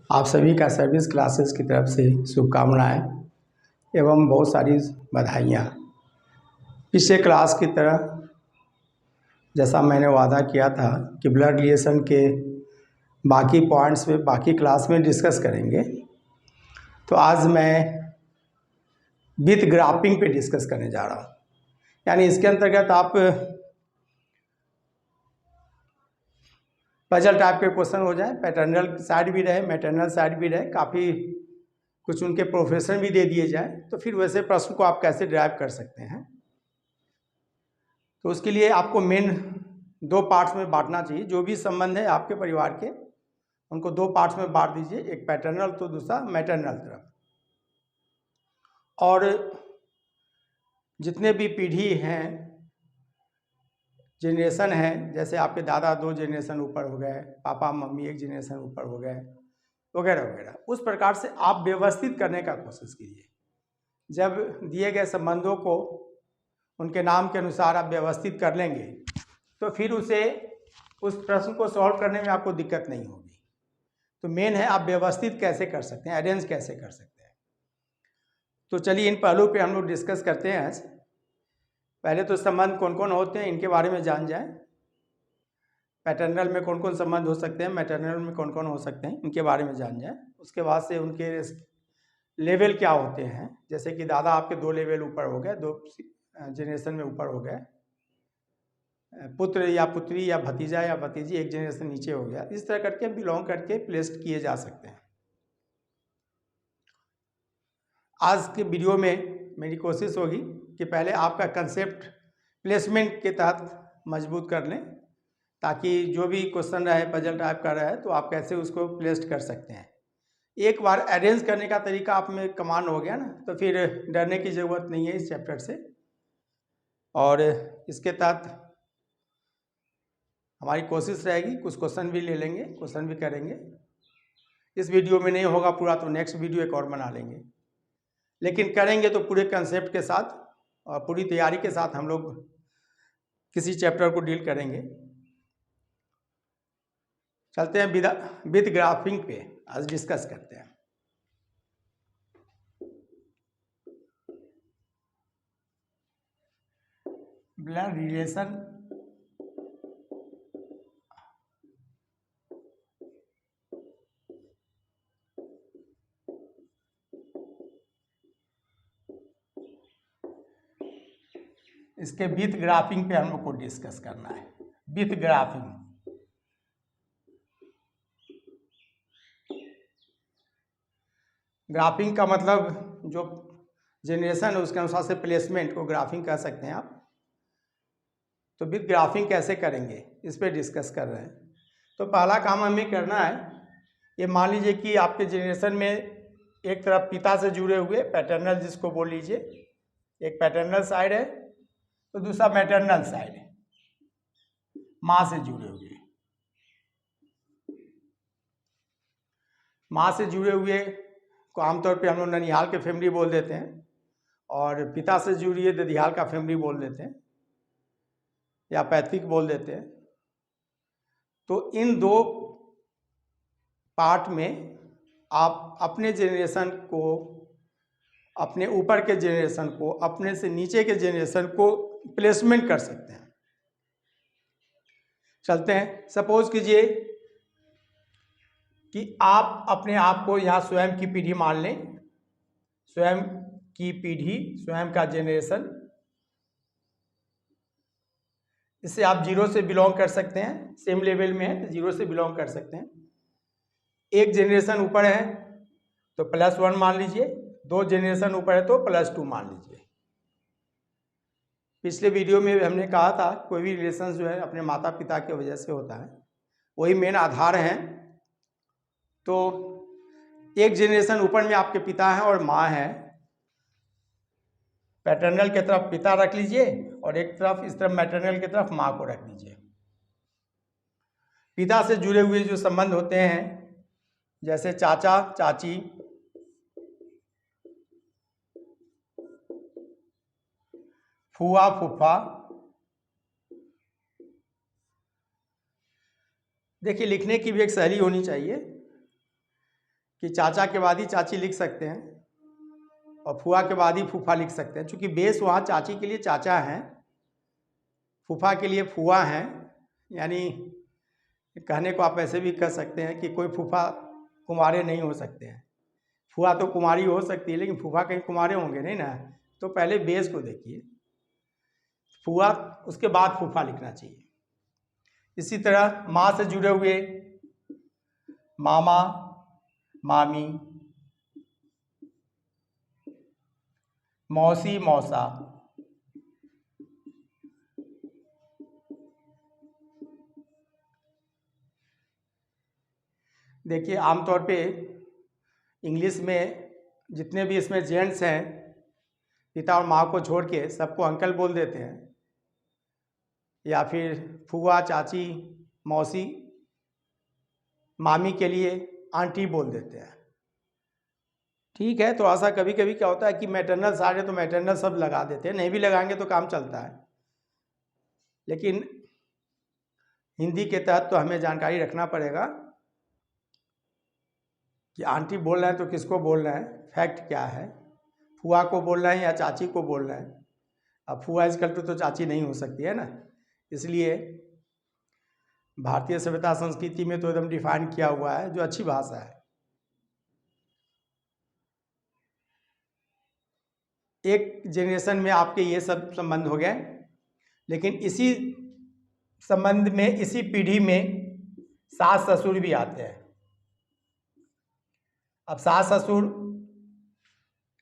आप सभी का सर्विस क्लासेस की तरफ से शुभकामनाएं एवं बहुत सारी बधाइयाँ। पिछले क्लास की तरह जैसा मैंने वादा किया था कि ब्लड रिलेशन के बाकी पॉइंट्स में बाकी क्लास में डिस्कस करेंगे, तो आज मैं विथ ग्राफिंग पे डिस्कस करने जा रहा हूँ। यानी इसके अंतर्गत आप पजल टाइप के क्वेश्चन हो जाए, पैटर्नल साइड भी रहे, मैटरनल साइड भी रहे, काफ़ी कुछ उनके प्रोफेशन भी दे दिए जाए, तो फिर वैसे प्रश्न को आप कैसे ड्राइव कर सकते हैं। तो उसके लिए आपको मेन दो पार्ट्स में बांटना चाहिए। जो भी संबंध है आपके परिवार के, उनको दो पार्ट्स में बांट दीजिए, एक पैटर्नल तो दूसरा मैटरनल तरफ। और जितने भी पीढ़ी हैं, जनरेशन है, जैसे आपके दादा 2 जनरेशन ऊपर हो गए, पापा मम्मी 1 जनरेशन ऊपर हो गए, वगैरह वगैरह, उस प्रकार से आप व्यवस्थित करने का कोशिश कीजिए। जब दिए गए संबंधों को उनके नाम के अनुसार आप व्यवस्थित कर लेंगे, तो फिर उस प्रश्न को सॉल्व करने में आपको दिक्कत नहीं होगी। तो मेन है आप व्यवस्थित कैसे कर सकते हैं, अरेंज कैसे कर सकते हैं। तो चलिए इन पहलू पे हम लोग डिस्कस करते हैं आज। पहले तो संबंध कौन कौन होते हैं इनके बारे में जान जाएं। पैटर्नल में कौन कौन संबंध हो सकते हैं, मैटरनल में कौन कौन हो सकते हैं, इनके बारे में जान जाएं। उसके बाद से उनके लेवल क्या होते हैं। जैसे कि दादा आपके 2 लेवल ऊपर हो गए, 2 जनरेशन में ऊपर हो गए, पुत्र या पुत्री या भतीजा या भतीजी 1 जनरेशन नीचे हो गया। इस तरह करके बिलोंग करके प्लेस्ड किए जा सकते हैं। आज के वीडियो में मेरी कोशिश होगी कि पहले आपका कंसेप्ट प्लेसमेंट के तहत मजबूत कर लें, ताकि जो भी क्वेश्चन रहे पजल टाइप का रहे तो आप कैसे उसको प्लेस्ड कर सकते हैं। एक बार अरेंज करने का तरीका आप में कमांड हो गया ना, तो फिर डरने की ज़रूरत नहीं है इस चैप्टर से। और इसके तहत हमारी कोशिश रहेगी, कुछ क्वेश्चन भी ले लेंगे, क्वेश्चन भी करेंगे। इस वीडियो में नहीं होगा पूरा तो नेक्स्ट वीडियो एक और बना लेंगे, लेकिन करेंगे तो पूरे कंसेप्ट के साथ और पूरी तैयारी के साथ हम लोग किसी चैप्टर को डील करेंगे। चलते हैं विद ग्राफिंग पे, आज डिस्कस करते हैं। ब्लड रिलेशन इसके विथ ग्राफिंग पे हम लोग को डिस्कस करना है। विथ ग्राफिंग, ग्राफिंग का मतलब जो जनरेशन है उसके अनुसार से प्लेसमेंट को ग्राफिंग कह सकते हैं आप। तो विथ ग्राफिंग कैसे करेंगे इस पे डिस्कस कर रहे हैं। तो पहला काम हमें करना है, ये मान लीजिए कि आपके जनरेशन में एक तरफ पिता से जुड़े हुए पैटर्नल जिसको बोल लीजिए, एक पैटर्नल साइड है, तो दूसरा मैटरनल साइड है, माँ से जुड़े हुए। माँ से जुड़े हुए को आमतौर पे हम लोग ननिहाल के फैमिली बोल देते हैं, और पिता से जुड़ी है ददिहाल का फैमिली बोल देते हैं या पैतृक बोल देते हैं। तो इन दो पार्ट में आप अपने जनरेशन को, अपने ऊपर के जनरेशन को, अपने से नीचे के जनरेशन को प्लेसमेंट कर सकते हैं। चलते हैं, सपोज कीजिए कि आप अपने आप को यहाँ स्वयं की पीढ़ी मान लें, स्वयं की पीढ़ी, स्वयं का जनरेशन। इससे आप 0 से बिलोंग कर सकते हैं, सेम लेवल में है तो 0 से बिलोंग कर सकते हैं। एक जनरेशन ऊपर है तो +1 मान लीजिए, 2 जनरेशन ऊपर है तो +2 मान लीजिए। पिछले वीडियो में हमने कहा था कोई भी रिलेशन जो है अपने माता पिता की वजह से होता है, वही मेन आधार हैं। तो एक जनरेशन ऊपर में आपके पिता हैं और माँ है, पैटर्नल की तरफ पिता रख लीजिए और एक तरफ इस तरफ मैटरनल की तरफ माँ को रख लीजिए। पिता से जुड़े हुए जो संबंध होते हैं, जैसे चाचा चाची, फूआ फूफा। देखिए लिखने की भी एक शैली होनी चाहिए। कि चाचा के बाद ही चाची लिख सकते हैं और फूफा के बाद ही फूफा लिख सकते हैं, क्योंकि बेस वहाँ चाची के लिए चाचा हैं, फूफा के लिए फूफा हैं। यानी कहने को आप ऐसे भी कह सकते हैं कि कोई फूफा कुंवारे नहीं हो सकते हैं। फूफा तो कुंवारी हो सकती है, लेकिन फूफा कहीं कुंवारे होंगे नहीं ना। तो पहले बेस को देखिए, फूफा उसके बाद फूफा लिखना चाहिए। इसी तरह माँ से जुड़े हुए मामा, मामी, मौसी, मौसा। देखिए आमतौर पे इंग्लिश में जितने भी इसमें जेंट्स हैं, पिता और माँ को छोड़ के सबको अंकल बोल देते हैं, या फिर फूफा, चाची, मौसी, मामी के लिए आंटी बोल देते हैं। ठीक है, तो ऐसा कभी कभी क्या होता है कि मैटरनल सारे तो मैटरनल सब लगा देते हैं, नहीं भी लगाएंगे तो काम चलता है। लेकिन हिंदी के तहत तो हमें जानकारी रखना पड़ेगा कि आंटी बोल रहे हैं तो किसको बोल रहे हैं, फैक्ट क्या है, फूफा को बोल रहे हैं या चाची को बोल रहे हैं। अब फूफा आजकल तो चाची नहीं हो सकती है ना, इसलिए भारतीय सभ्यता संस्कृति में तो एकदम डिफाइन किया हुआ है, जो अच्छी भाषा है। एक जनरेशन में आपके ये सब संबंध हो गए, लेकिन इसी संबंध में, इसी पीढ़ी में सास ससुर भी आते हैं। अब सास ससुर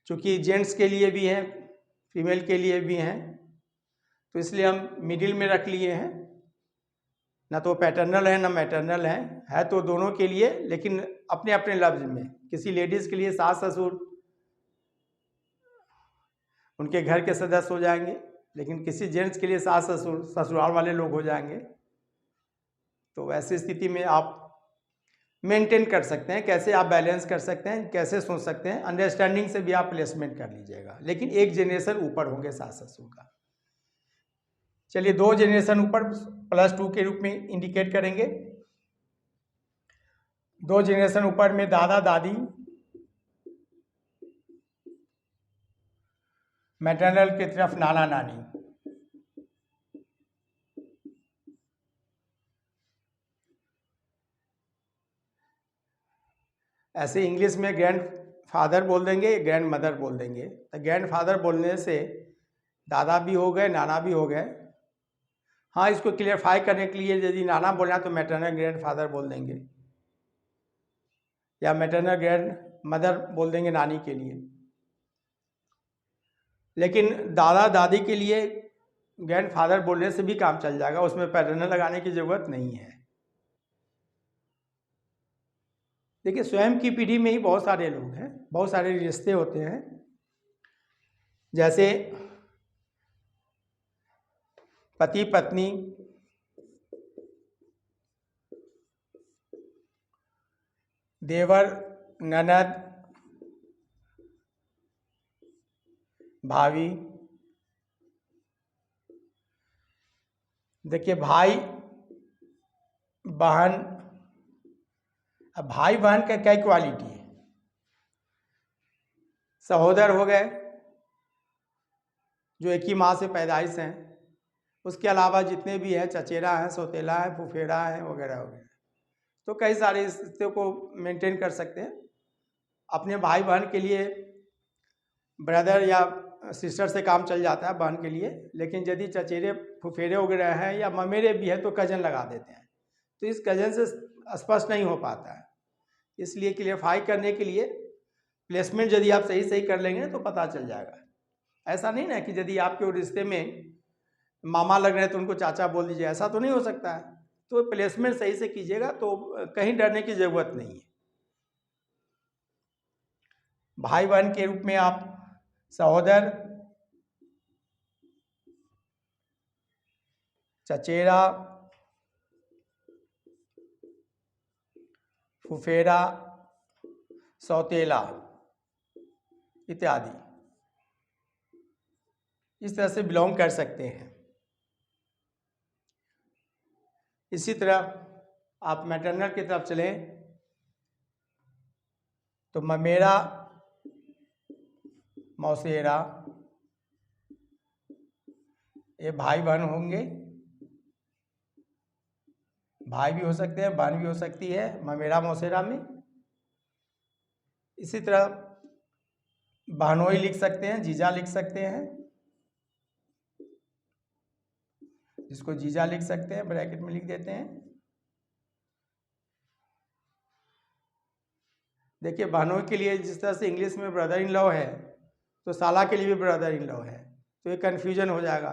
चूँकि जेंट्स के लिए भी हैं, फीमेल के लिए भी हैं, तो इसलिए हम मिडिल में रख लिए हैं। ना तो पैटर्नल है ना मैटरनल है तो दोनों के लिए, लेकिन अपने अपने लफ्ज में। किसी लेडीज़ के लिए सास ससुर उनके घर के सदस्य हो जाएंगे, लेकिन किसी जेंट्स के लिए सास ससुर ससुराल वाले लोग हो जाएंगे। तो ऐसी स्थिति में आप मेंटेन कर सकते हैं, कैसे आप बैलेंस कर सकते हैं, कैसे सोच सकते हैं, अंडरस्टैंडिंग से भी आप प्लेसमेंट कर लीजिएगा, लेकिन एक जनरेशन ऊपर होंगे सास ससुर का। चलिए 2 जनरेशन ऊपर +2 के रूप में इंडिकेट करेंगे। 2 जनरेशन ऊपर में दादा दादी, मैटरनल की तरफ नाना नानी। ऐसे इंग्लिश में ग्रैंड फादर बोल देंगे, ग्रैंड मदर बोल देंगे। तो ग्रैंड फादर बोलने से दादा भी हो गए, नाना भी हो गए। हाँ, इसको क्लियरफाई करने के लिए यदि नाना बोलना तो मैटरनल ग्रैंड फादर बोल देंगे, या मैटरनल ग्रैंड मदर बोल देंगे नानी के लिए। लेकिन दादा दादी के लिए ग्रैंड फादर बोलने से भी काम चल जाएगा, उसमें पैटर्नल लगाने की ज़रूरत नहीं है। देखिए स्वयं की पीढ़ी में ही बहुत सारे लोग हैं, बहुत सारे रिश्ते होते हैं। जैसे पति पत्नी, देवर ननद, भाभी। देखिए भाई बहन, अब भाई बहन का क्या क्वालिटी है। सहोदर हो गए जो एक ही माँ से पैदाइश हैं, उसके अलावा जितने भी हैं चचेरा हैं, सौतेला हैं, फुफेरा हैं, वगैरह वगैरह। तो कई सारे रिश्तों को मेंटेन कर सकते हैं। अपने भाई बहन के लिए ब्रदर या सिस्टर से काम चल जाता है बहन के लिए, लेकिन यदि चचेरे फुफेरे वगैरह हैं या ममेरे भी हैं तो कजन लगा देते हैं, तो इस कजन से स्पष्ट नहीं हो पाता है। इसलिए क्लियरफाई करने के लिए प्लेसमेंट यदि आप सही सही कर लेंगे तो पता चल जाएगा। ऐसा नहीं ना कि यदि आपके रिश्ते में मामा लग रहे हैं तो उनको चाचा बोल दीजिए, ऐसा तो नहीं हो सकता है। तो प्लेसमेंट सही से कीजिएगा तो कहीं डरने की ज़रूरत नहीं है। भाई बहन के रूप में आप सहोदर, चचेरा, फुफेरा, सौतेला इत्यादि इस तरह से बिलोंग कर सकते हैं। इसी तरह आप मैटरनल की तरफ चलें तो ममेरा, मौसेरा, ये भाई बहन होंगे, भाई भी हो सकते हैं, बहन भी हो सकती है ममेरा मौसेरा में। इसी तरह बहनोई लिख सकते हैं, जीजा लिख सकते हैं, जिसको जीजा लिख सकते हैं ब्रैकेट में लिख देते हैं। देखिए बहनोई के लिए जिस तरह से इंग्लिश में ब्रदर इन लॉ है, तो साला के लिए भी ब्रदर इन लॉ है, तो ये कन्फ्यूजन हो जाएगा,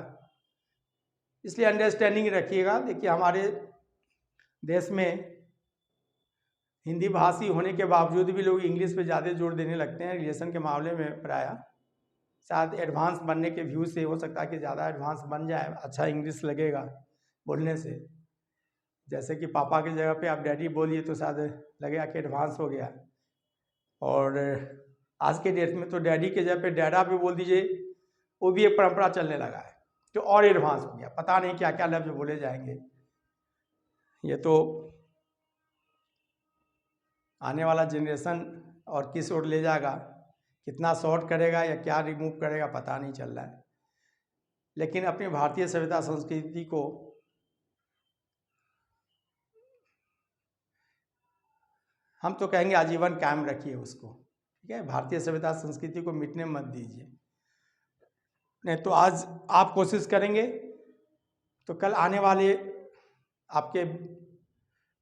इसलिए अंडरस्टैंडिंग रखिएगा। देखिए हमारे देश में हिंदी भाषी होने के बावजूद भी लोग इंग्लिश पे ज़्यादा जोर देने लगते हैं रिलेशन के मामले में। प्रायः शायद एडवांस बनने के व्यू से हो सकता है कि ज़्यादा एडवांस बन जाए, अच्छा इंग्लिश लगेगा बोलने से। जैसे कि पापा की जगह पे आप डैडी बोलिए तो शायद लगेगा कि एडवांस हो गया। और आज के डेट में तो डैडी के जगह पे डैडा भी बोल दीजिए, वो भी एक परंपरा चलने लगा है, जो और एडवांस हो गया। पता नहीं क्या क्या लफ्ज बोले जाएंगे। ये तो आने वाला जनरेशन और किस ओर ले जाएगा, कितना शॉर्ट करेगा या क्या रिमूव करेगा पता नहीं चल रहा है। लेकिन अपनी भारतीय सभ्यता संस्कृति को हम तो कहेंगे आजीवन कायम रखिए उसको, ठीक है। भारतीय सभ्यता संस्कृति को मिटने मत दीजिए, नहीं तो आज आप कोशिश करेंगे तो कल आने वाले आपके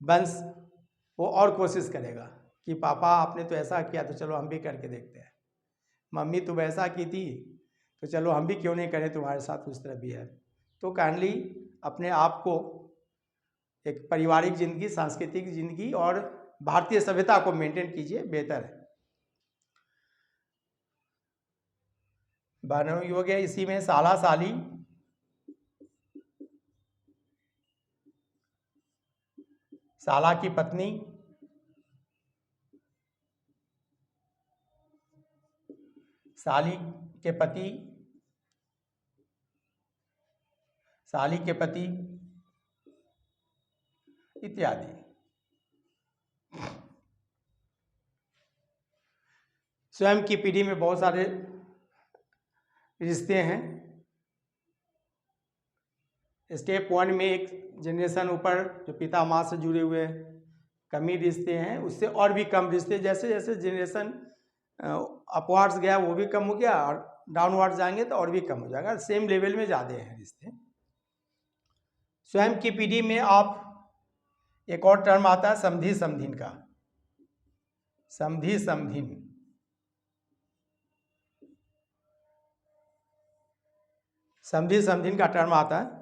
वंश वो और कोशिश करेगा कि पापा आपने तो ऐसा किया तो चलो हम भी करके देखते हैं, मम्मी तुम ऐसा की थी तो चलो हम भी क्यों नहीं करें तुम्हारे साथ उस तरह भी है। तो काइंडली अपने आप को एक पारिवारिक जिंदगी, सांस्कृतिक जिंदगी और भारतीय सभ्यता को मेंटेन कीजिए, बेहतर है। बहनोई हो गया, इसी में साला साली, साला की पत्नी, साली के पति, साली के पति इत्यादि। स्वयं की पीढ़ी में बहुत सारे रिश्ते हैं। स्टेप 1 में एक जनरेशन ऊपर जो पिता माँ से जुड़े हुए कमी रिश्ते हैं, उससे और भी कम रिश्ते, जैसे जैसे जनरेशन अपवार्ड्स गया वो भी कम हो गया, और डाउनवर्ड जाएंगे तो और भी कम हो जाएगा, सेम लेवल में ज़्यादा हैं रिश्ते। स्वयं की पीढ़ी में आप एक और टर्म आता है समधी समधिन का, समधी समधिन। समधी समधिन का टर्म आता है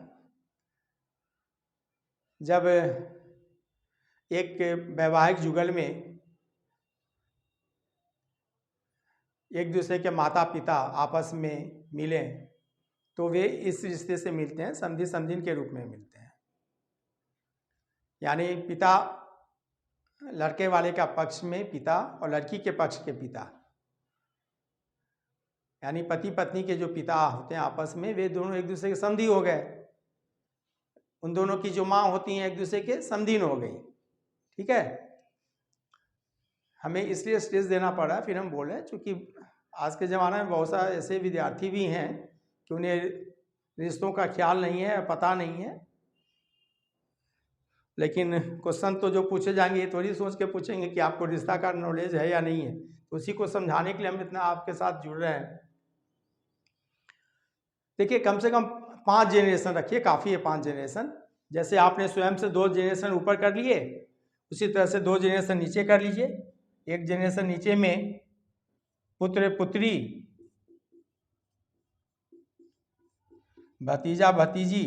जब एक वैवाहिक जुगल में एक दूसरे के माता पिता आपस में मिलें तो वे इस रिश्ते से मिलते हैं, समधी समधिन के रूप में मिलते हैं। यानी पिता लड़के वाले का पक्ष में पिता और लड़की के पक्ष के पिता, यानी पति पत्नी के जो पिता होते हैं आपस में, वे दोनों एक दूसरे के समधी हो गए। उन दोनों की जो माँ होती हैं एक दूसरे के समधिन हो गई, ठीक है। हमें इसलिए स्ट्रेस देना पड़ा, फिर हम बोल रहे हैं चूँकि आज के ज़माने में बहुत सारे ऐसे विद्यार्थी भी हैं कि उन्हें रिश्तों का ख्याल नहीं है, पता नहीं है। लेकिन क्वेश्चन तो जो पूछे जाएंगे ये थोड़ी सोच के पूछेंगे कि आपको रिश्ता का नॉलेज है या नहीं है, तो उसी को समझाने के लिए हम इतना आपके साथ जुड़ रहे हैं। देखिए कम से कम 5 जनरेशन रखिए, काफ़ी है 5 जनरेशन। जैसे आपने स्वयं से 2 जनरेशन ऊपर कर लिए, उसी तरह से 2 जनरेशन नीचे कर लीजिए। एक जनरेशन नीचे में पुत्र पुत्री, भतीजा भतीजी,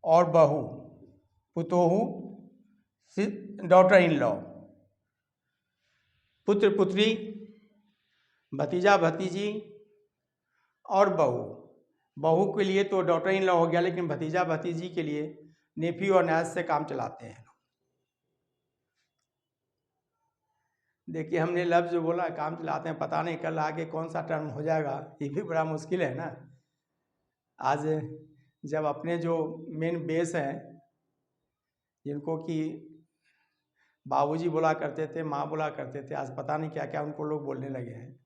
और बहू, पुतोहू, डॉटर इन लॉ। पुत्र पुत्री, भतीजा भतीजी और बहू। बहू के लिए तो डॉटर इन लॉ हो गया, लेकिन भतीजा भतीजी के लिए नेफ्यू और नैस से काम चलाते हैं। देखिए हमने लफ्ज़ जो बोला काम चलाते हैं, पता नहीं कल आगे कौन सा टर्म हो जाएगा, ये भी बड़ा मुश्किल है ना। आज जब अपने जो मेन बेस हैं जिनको कि बाबूजी बोला करते थे, माँ बोला करते थे, आज पता नहीं क्या क्या उनको लोग बोलने लगे हैं।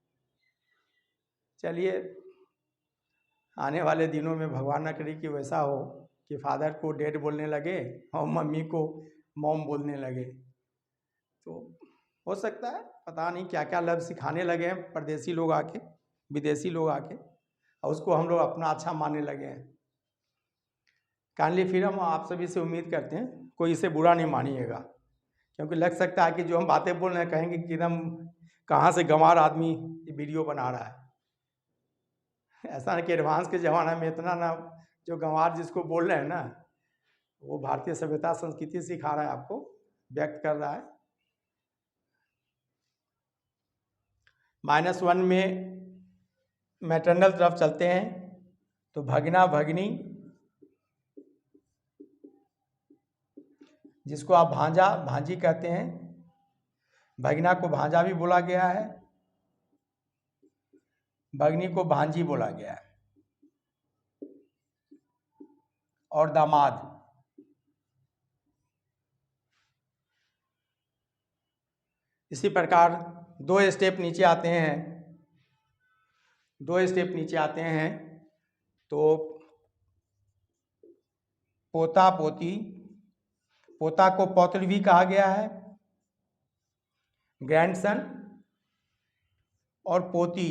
चलिए, आने वाले दिनों में भगवान न करे कि वैसा हो कि फादर को डैड बोलने लगे और मम्मी को मॉम बोलने लगे। तो हो सकता है, पता नहीं क्या क्या लफ्ज़ सिखाने लगे हैं परदेसी लोग आके, विदेशी लोग आके, और उसको हम लोग अपना अच्छा मानने लगे हैं। काइंडली फिर हम आप सभी से उम्मीद करते हैं कोई इसे बुरा नहीं मानिएगा, क्योंकि लग सकता है कि जो हम बातें बोल रहे हैं कहेंगे कि एकदम कहाँ से गंवार आदमी वीडियो बना रहा है। ऐसा नहीं कि एडवांस के ज़माना में इतना ना, जो गंवार जिसको बोल रहे हैं ना, वो भारतीय सभ्यता संस्कृति सिखा रहा है, आपको व्यक्त कर रहा है। -1 में मैटरनल तरफ चलते हैं तो भगना भगनी, जिसको आप भांजा भांजी कहते हैं, भगना को भांजा भी बोला गया है, भगनी को भांजी बोला गया है। और दामाद, इसी प्रकार 2 स्टेप नीचे आते हैं, 2 स्टेप नीचे आते हैं तो पोता पोती, पोता को पौत्र भी कहा गया है, ग्रैंडसन और पोती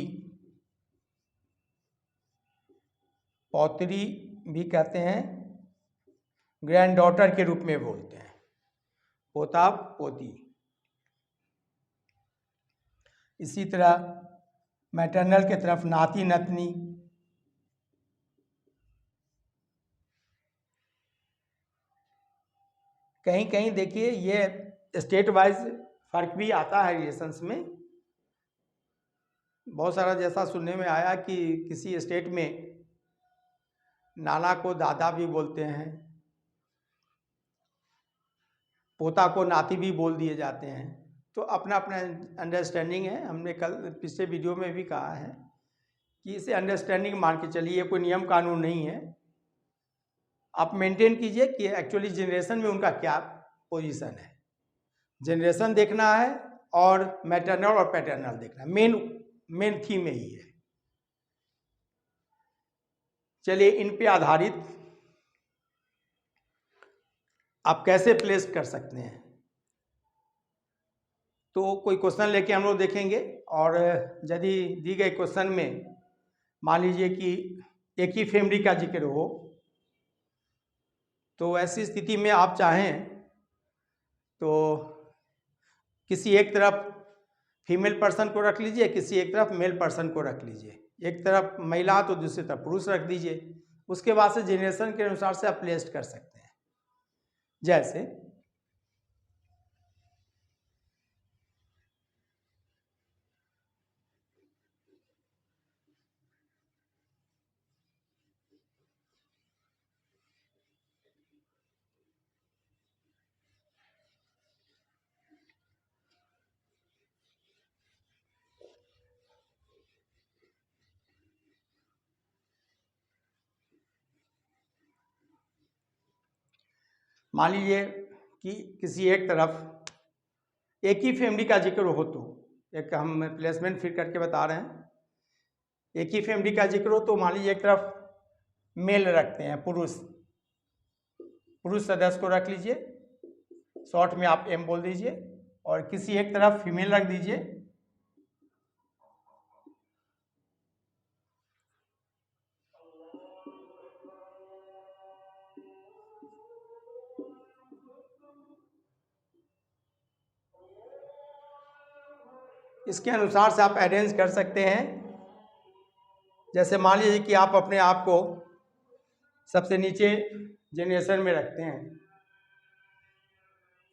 पौत्री भी कहते हैं, ग्रैंड डॉटर के रूप में बोलते हैं, पोता पोती। इसी तरह मैटरनल के तरफ नाती नतनी, कहीं कहीं देखिए ये स्टेट वाइज फर्क भी आता है रिलेशंस में। बहुत सारा जैसा सुनने में आया कि किसी स्टेट में नाना को दादा भी बोलते हैं, पोता को नाती भी बोल दिए जाते हैं। तो अपना अपना अंडरस्टैंडिंग है। हमने कल पिछले वीडियो में भी कहा है कि इसे अंडरस्टैंडिंग मान के चलिए, कोई नियम कानून नहीं है। आप मेंटेन कीजिए कि एक्चुअली जनरेशन में उनका क्या पोजीशन है। जनरेशन देखना है और मैटरनल और पैटर्नल देखना है, मेन थीम यही है। चलिए, इन पे आधारित आप कैसे प्लेस कर सकते हैं, तो कोई क्वेश्चन लेके हम लोग देखेंगे। और यदि दी गए क्वेश्चन में मान लीजिए कि एक ही फैमिली का जिक्र हो, तो ऐसी स्थिति में आप चाहें तो किसी एक तरफ फीमेल पर्सन को रख लीजिए, किसी एक तरफ मेल पर्सन को रख लीजिए, एक तरफ महिला तो दूसरी तरफ पुरुष रख दीजिए। उसके बाद से जनरेशन के अनुसार से आप प्लेस कर सकते हैं। जैसे मान लीजिए कि किसी एक तरफ एक ही फैमिली का जिक्र हो, तो एक हम प्लेसमेंट फिर करके बता रहे हैं। एक ही फैमिली का जिक्र हो तो मान लीजिए एक तरफ मेल रखते हैं, पुरुष सदस्य को रख लीजिए, शॉर्ट में आप एम बोल दीजिए, और किसी एक तरफ फीमेल रख दीजिए। इसके अनुसार से आप अरेंज कर सकते हैं। जैसे मान लीजिए कि आप अपने आप को सबसे नीचे जनरेशन में रखते हैं,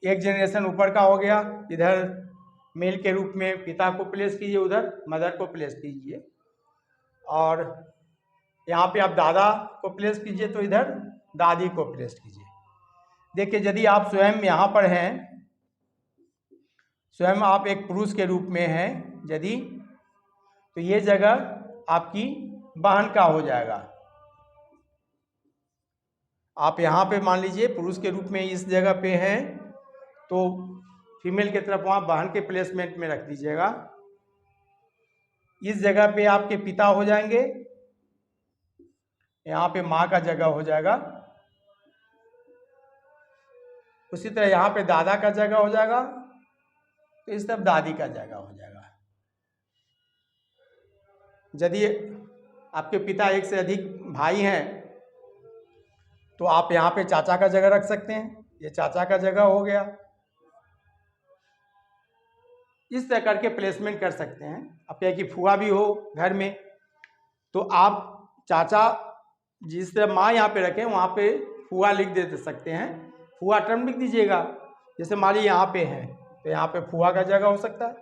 एक जनरेशन ऊपर का हो गया, इधर मेल के रूप में पिता को प्लेस कीजिए, उधर मदर को प्लेस कीजिए, और यहाँ पे आप दादा को प्लेस कीजिए तो इधर दादी को प्लेस कीजिए। देखिए, यदि आप स्वयं यहाँ पर हैं, स्वयं आप एक पुरुष के रूप में हैं यदि, तो ये जगह आपकी बहन का हो जाएगा। आप यहाँ पे मान लीजिए पुरुष के रूप में इस जगह पे हैं, तो फीमेल की तरफ वहाँ बहन के प्लेसमेंट में रख दीजिएगा। इस जगह पे आपके पिता हो जाएंगे, यहाँ पे माँ का जगह हो जाएगा। उसी तरह यहाँ पे दादा का जगह हो जाएगा, तो इस तरफ दादी का जगह हो जाएगा। यदि आपके पिता एक से अधिक भाई हैं तो आप यहाँ पे चाचा का जगह रख सकते हैं, ये चाचा का जगह हो गया। इस तरह करके प्लेसमेंट कर सकते हैं। अब क्या कि फुआ भी हो घर में, तो आप चाचा जिस तरह माँ यहाँ पे रखें वहाँ पे फुआ लिख दे सकते हैं, फुआ टर्म लिख दीजिएगा। जैसे मान लीजिए यहाँ पे है तो यहाँ पे फुआ का जगह हो सकता है,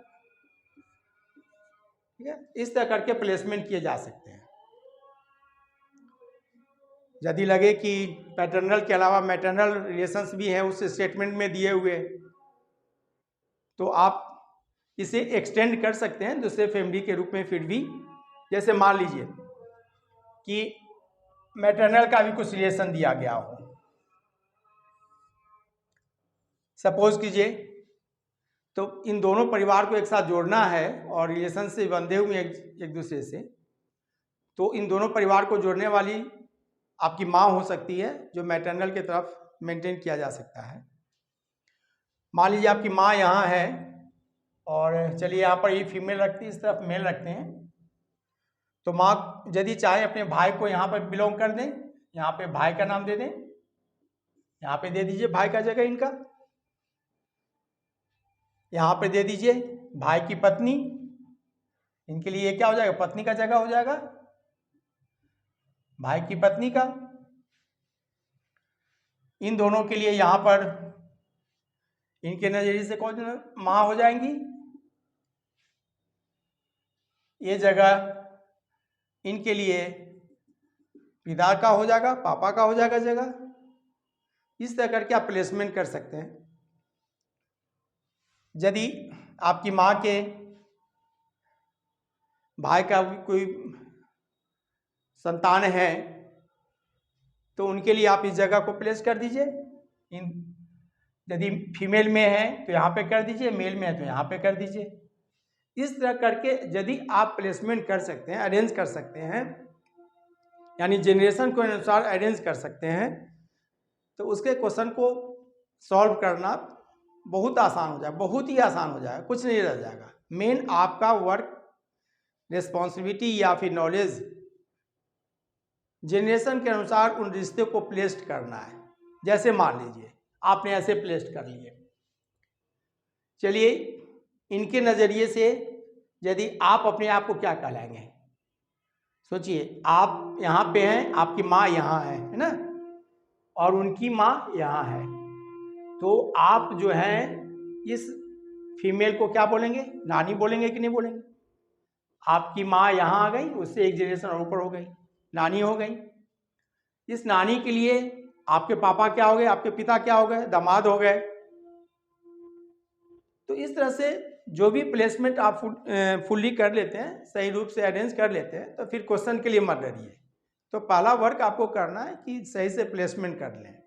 ठीक है। इस तरह करके प्लेसमेंट किए जा सकते हैं। यदि लगे कि पैटर्नल के अलावा मैटरनल रिलेशंस भी हैं उस स्टेटमेंट में दिए हुए, तो आप इसे एक्सटेंड कर सकते हैं दूसरे फैमिली के रूप में फिर भी। जैसे मान लीजिए कि मैटरनल का भी कुछ रिलेशन दिया गया हो, सपोज कीजिए, तो इन दोनों परिवार को एक साथ जोड़ना है और रिलेशन से बंधे हुए एक दूसरे से, तो इन दोनों परिवार को जोड़ने वाली आपकी माँ हो सकती है, जो मैटरनल की तरफ मेंटेन किया जा सकता है। मान लीजिए आपकी माँ यहाँ है और चलिए यहाँ पर ये फीमेल रखती है, इस तरफ मेल रखते हैं, तो माँ यदि चाहे अपने भाई को यहाँ पर बिलोंग कर दें, यहाँ पे भाई का नाम दे दें, यहाँ पे दे दीजिए भाई का जगह इनका, यहाँ पे दे दीजिए भाई की पत्नी, इनके लिए क्या हो जाएगा, पत्नी का जगह हो जाएगा, भाई की पत्नी का। इन दोनों के लिए यहाँ पर इनके नजरिए से कौन माँ हो जाएंगी, ये जगह इनके लिए पिता का हो जाएगा, पापा का हो जाएगा जगह। इस तरह करके आप प्लेसमेंट कर सकते हैं। यदि आपकी माँ के भाई का कोई संतान है तो उनके लिए आप इस जगह को प्लेस कर दीजिए। यदि फीमेल में है तो यहाँ पे कर दीजिए, मेल में है तो यहाँ पे कर दीजिए। इस तरह करके यदि आप प्लेसमेंट कर सकते हैं, अरेंज कर सकते हैं, यानी जनरेशन के अनुसार अरेंज कर सकते हैं, तो उसके क्वेश्चन को सॉल्व करना बहुत आसान हो जाएगा, बहुत ही आसान हो जाएगा, कुछ नहीं रह जाएगा। मेन आपका वर्क, रिस्पॉन्सिबिलिटी या फिर नॉलेज जनरेशन के अनुसार उन रिश्ते को प्लेस्ड करना है। जैसे मान लीजिए आपने ऐसे प्लेस्ड कर लिए, चलिए इनके नज़रिए से यदि आप अपने आप को क्या कहलाएंगे, सोचिए आप यहाँ पे हैं, आपकी माँ यहाँ है ना, और उनकी माँ यहाँ है, तो आप जो हैं इस फीमेल को क्या बोलेंगे, नानी बोलेंगे कि नहीं बोलेंगे। आपकी माँ यहाँ आ गई, उससे एक जनरेशन और ऊपर हो गई, नानी हो गई। इस नानी के लिए आपके पापा क्या हो गए, आपके पिता क्या हो गए, दामाद हो गए। तो इस तरह से जो भी प्लेसमेंट आप फुल्ली कर लेते हैं, सही रूप से अरेंज कर लेते हैं, तो फिर क्वेश्चन के लिए मत डरिए। तो पहला वर्क आपको करना है कि सही से प्लेसमेंट कर लें।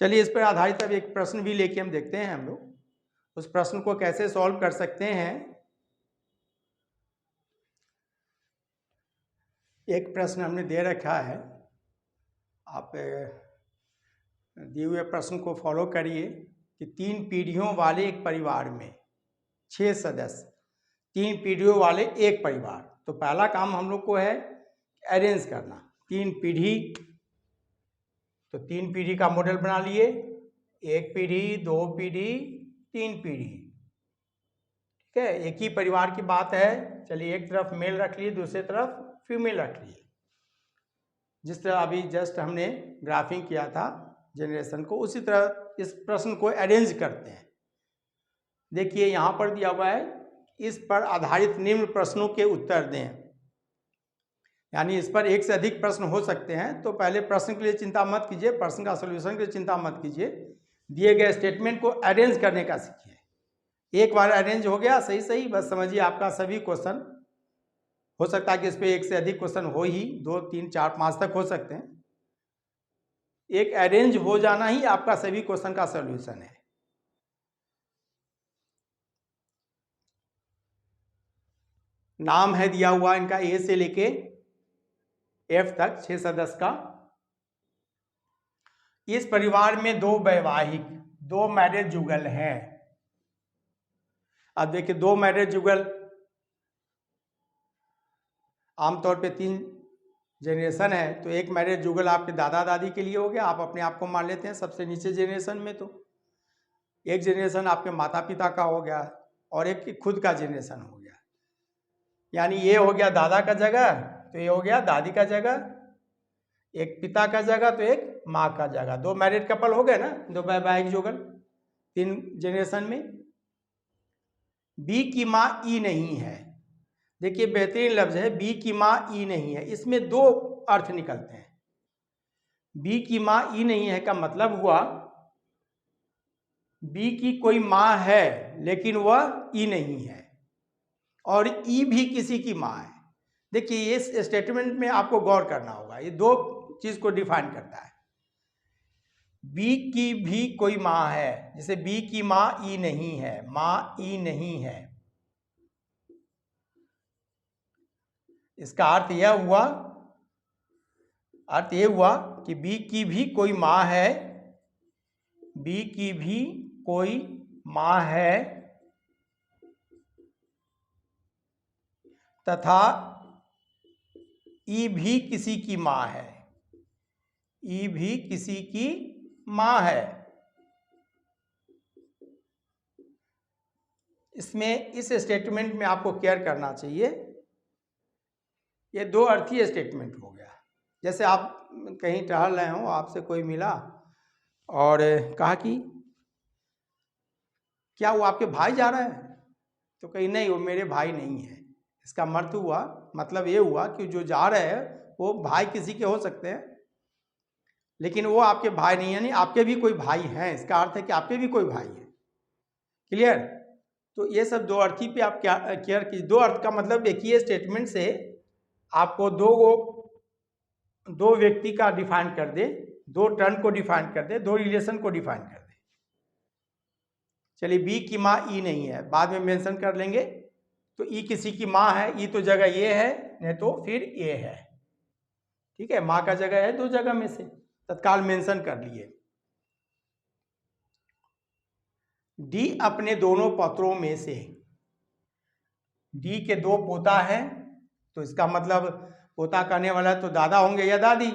चलिए इस पर आधारित अब एक प्रश्न भी लेके हम देखते हैं हम लोग उस प्रश्न को कैसे सॉल्व कर सकते हैं। एक प्रश्न हमने दे रखा है, आप दिए हुए प्रश्न को फॉलो करिए कि 3 पीढ़ियों वाले एक परिवार में 6 सदस्य, 3 पीढ़ियों वाले एक परिवार। तो पहला काम हम लोग को है अरेंज करना 3 पीढ़ी। तो 3 पीढ़ी का मॉडल बना लिए, 1 पीढ़ी, 2 पीढ़ी, 3 पीढ़ी, ठीक है। एक ही परिवार की बात है। चलिए एक तरफ मेल रख लिए, दूसरी तरफ फीमेल रख लिए। जिस तरह अभी जस्ट हमने ग्राफिंग किया था जनरेशन को, उसी तरह इस प्रश्न को अरेंज करते हैं। देखिए यहाँ पर दिया हुआ है, इस पर आधारित निम्न प्रश्नों के उत्तर दें। यानी इस पर एक से अधिक प्रश्न हो सकते हैं। तो पहले प्रश्न के लिए चिंता मत कीजिए, प्रश्न का सोल्यूशन के लिए चिंता मत कीजिए, दिए गए स्टेटमेंट को अरेंज करने का सीखिए। एक बार अरेंज हो गया सही, बस समझिए आपका सभी क्वेश्चन हो सकता है कि इस पे एक से अधिक क्वेश्चन हो ही, 2 3 4 5 तक हो सकते हैं। एक अरेंज हो जाना ही आपका सभी क्वेश्चन का सॉल्यूशन है। नाम है दिया हुआ इनका ए से लेके एफ तक, 6 सदस्य का। इस परिवार में 2 वैवाहिक, 2 मैरिज जुगल हैं। अब देखिए 2 मैरिज जुगल आमतौर पे 3 जनरेशन है, तो एक मैरिज जुगल आपके दादा दादी के लिए हो गया, आप अपने आप को मान लेते हैं सबसे नीचे जनरेशन में। तो एक जनरेशन आपके माता पिता का हो गया और एक खुद का जनरेशन हो गया। यानी ये हो गया दादा का जगह, तो ये हो गया दादी का जगह, एक पिता का जगह तो एक माँ का जगह। 2 मैरिड कपल हो गए ना, 2 वैवाहिक जुगल 3 जनरेशन में। बी की माँ ई नहीं है। देखिए बेहतरीन लफ्ज है, बी की माँ ई नहीं है। इसमें 2 अर्थ निकलते हैं। बी की माँ ई नहीं है का मतलब हुआ बी की कोई माँ है लेकिन वह ई नहीं है, और ई भी किसी की माँ है। देखिए इस स्टेटमेंट में आपको गौर करना होगा, ये 2 चीज को डिफाइन करता है। बी की भी कोई माँ है, जैसे बी की माँ ई नहीं है, माँ ई नहीं है। इसका अर्थ यह हुआ कि बी की भी कोई माँ है, बी की भी कोई माँ है तथा ई भी किसी की माँ है, ई भी किसी की माँ है। इसमें इस स्टेटमेंट में आपको केयर करना चाहिए, ये 2 अर्थीय स्टेटमेंट हो गया। जैसे आप कहीं टहल रहे हो, आपसे कोई मिला और कहा कि क्या वो आपके भाई जा रहे हैं, तो कहीं नहीं वो मेरे भाई नहीं है। इसका मतलब ये हुआ कि जो जा रहे हैं वो भाई किसी के हो सकते हैं, लेकिन वो आपके भाई नहीं है, यानी आपके भी कोई भाई हैं। इसका अर्थ है कि आपके भी कोई भाई है। क्लियर? तो ये सब 2 अर्थी पे आप क्या केयर कीजिए। 2 अर्थ का मतलब एक ही स्टेटमेंट से आपको 2 व्यक्ति का डिफाइन कर दे, 2 टर्म को डिफाइन कर दे, 2 रिलेशन को डिफाइन कर दे। चलिए बी की माँ ई नहीं है, बाद में मेंशन कर लेंगे। तो ई किसी की माँ है, ई तो जगह ये है, नहीं तो फिर ये है। ठीक है, माँ का जगह है 2 जगह में से, तत्काल मेंशन कर लिए। डी अपने दोनों पत्रों में से, डी के 2 पोता हैं, तो इसका मतलब पोता कहने वाला तो दादा होंगे या दादी।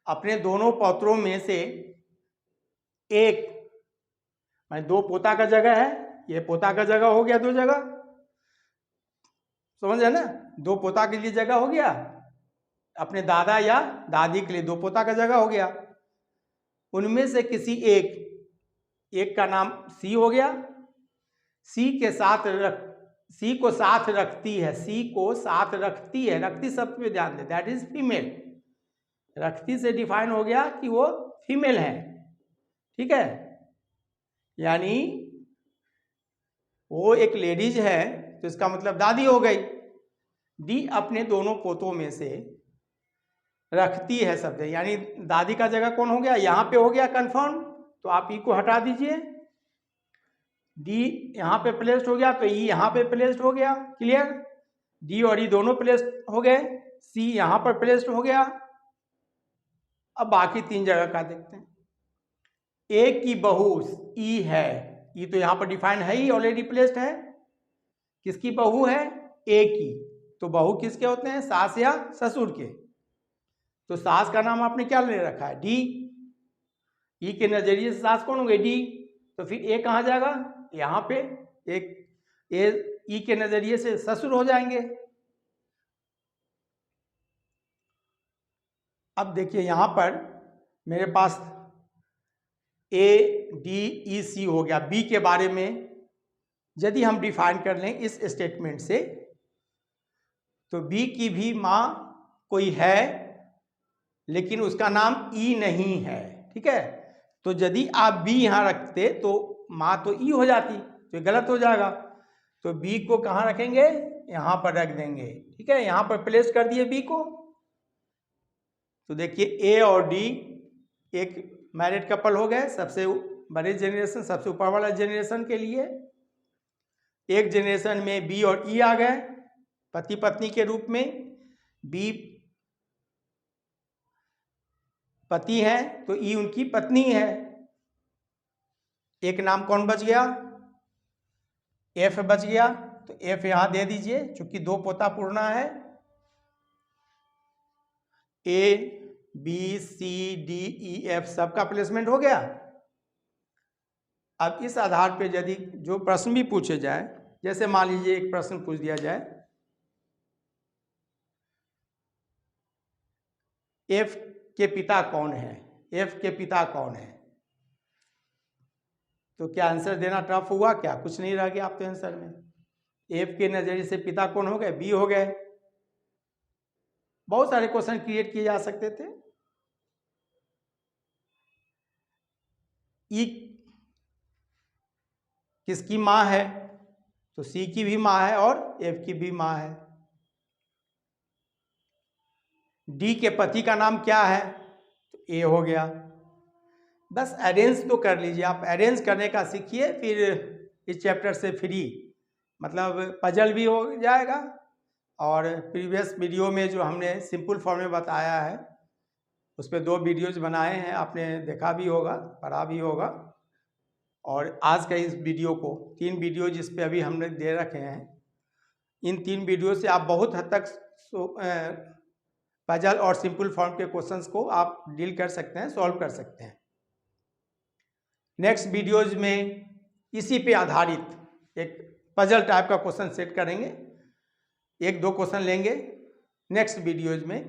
अपने दोनों पौत्रों में से एक, 2 पोता का जगह है, ये पोता का जगह हो गया 2 जगह, समझ है ना। 2 पोता के लिए जगह हो गया, अपने दादा या दादी के लिए 2 पोता का जगह हो गया। उनमें से किसी एक का नाम सी हो गया, सी को साथ रखती है, सी को साथ रखती है। रखती शब्द पे ध्यान दे, दैट इज फीमेल। रखती से डिफाइन हो गया कि वो फीमेल है। ठीक है, यानी वो एक लेडीज है, तो इसका मतलब दादी हो गई। डी अपने दोनों पोतों में से रखती है शब्द, यानी दादी का जगह कौन हो गया, यहां पे हो गया कंफर्म, तो आप ई को हटा दीजिए। डी यहां पे प्लेस्ड हो गया, तो ई यहां पे प्लेस्ड हो गया। क्लियर? डी और ई दोनों प्लेस्ड हो गए, सी यहां पर प्लेस्ड हो गया। अब बाकी 3 जगह का देखते हैं। ए की बहू ई है, ई तो यहां पर डिफाइन है ही, ऑलरेडी प्लेस्ड है। किसकी बहू है? ए की। तो बहू किसके होते हैं, सास या ससुर के। तो सास का नाम आपने क्या ले रखा है, डी। ई के नजरिए से सास कौन होंगे, डी। तो फिर ए कहां जाएगा, यहां पे। एक ए ई के नजरिए से ससुर हो जाएंगे। अब देखिए यहां पर मेरे पास ए डी ई सी हो गया। बी के बारे में यदि हम डिफाइन कर लें इस स्टेटमेंट से, तो बी की भी मां कोई है लेकिन उसका नाम ई नहीं है। ठीक है, तो यदि आप बी यहां रखते तो मां तो ई हो जाती, तो गलत हो जाएगा। तो बी को कहां रखेंगे, यहाँ पर रख देंगे, ठीक है। यहाँ पर प्लेस कर दिए बी को, तो देखिए ए और डी एक मैरिड कपल हो गए, सबसे बड़े जेनरेशन, सबसे ऊपर वाला जेनरेशन के लिए। एक जेनरेशन में बी और ई आ गए पति पत्नी के रूप में। बी पति है तो ई उनकी पत्नी है। एक नाम कौन बच गया, एफ बच गया, तो एफ यहां दे दीजिए, चूंकि दो पोता पूर्णा है। A B C D E F सबका प्लेसमेंट हो गया। अब इस आधार पे यदि जो प्रश्न भी पूछे जाए, जैसे मान लीजिए एक प्रश्न पूछ दिया जाए, एफ के पिता कौन है, एफ के पिता कौन है, तो क्या आंसर देना टफ हुआ, क्या कुछ नहीं रह गया आपके आंसर में। एफ के नजरिए से पिता कौन हो गए, बी हो गए। बहुत सारे क्वेश्चन क्रिएट किए जा सकते थे। ई किसकी माँ है, तो सी की भी माँ है और एफ की भी माँ है। डी के पति का नाम क्या है, तो ए हो गया। बस अरेंज तो कर लीजिए, आप अरेंज करने का सीखिए, फिर इस चैप्टर से फ्री, मतलब पजल भी हो जाएगा। और प्रीवियस वीडियो में जो हमने सिंपल फॉर्म में बताया है, उस पर 2 वीडियोज बनाए हैं, आपने देखा भी होगा, पढ़ा भी होगा। और आज का इस वीडियो को 3 वीडियो जिस पे अभी हमने दे रखे हैं, इन 3 वीडियो से आप बहुत हद तक पजल और सिंपल फॉर्म के क्वेश्चंस को आप डील कर सकते हैं, सॉल्व कर सकते हैं। नेक्स्ट वीडियोज में इसी पे आधारित एक पजल टाइप का क्वेश्चन सेट करेंगे, 1-2 क्वेश्चन लेंगे नेक्स्ट वीडियोज में।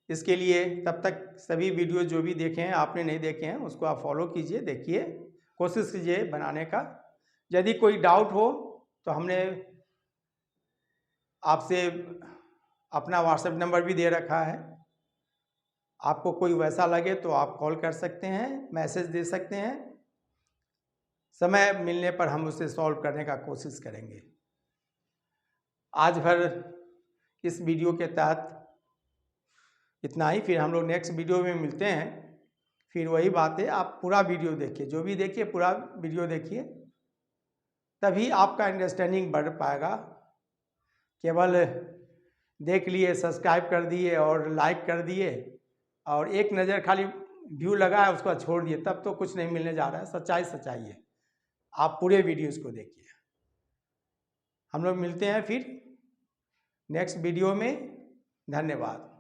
इसके लिए तब तक सभी वीडियो जो भी देखे हैं, आपने नहीं देखे हैं, उसको आप फॉलो कीजिए, देखिए, कोशिश कीजिए बनाने का। यदि कोई डाउट हो तो हमने आपसे अपना व्हाट्सएप नंबर भी दे रखा है, आपको कोई वैसा लगे तो आप कॉल कर सकते हैं, मैसेज दे सकते हैं। समय मिलने पर हम उसे सॉल्व करने का कोशिश करेंगे। आज भर इस वीडियो के तहत इतना ही, फिर हम लोग नेक्स्ट वीडियो में मिलते हैं। फिर वही बात है, आप पूरा वीडियो देखिए, जो भी देखिए पूरा वीडियो देखिए, तभी आपका अंडरस्टैंडिंग बढ़ पाएगा। केवल देख लिए, सब्सक्राइब कर दिए और लाइक कर दिए और एक नज़र खाली व्यू लगा है उसको छोड़ दिए, तब तो कुछ नहीं मिलने जा रहा है। सच्चाई सच्चाई है, आप पूरे वीडियोज़ को देखिए। हम लोग मिलते हैं फिर नेक्स्ट वीडियो में। धन्यवाद।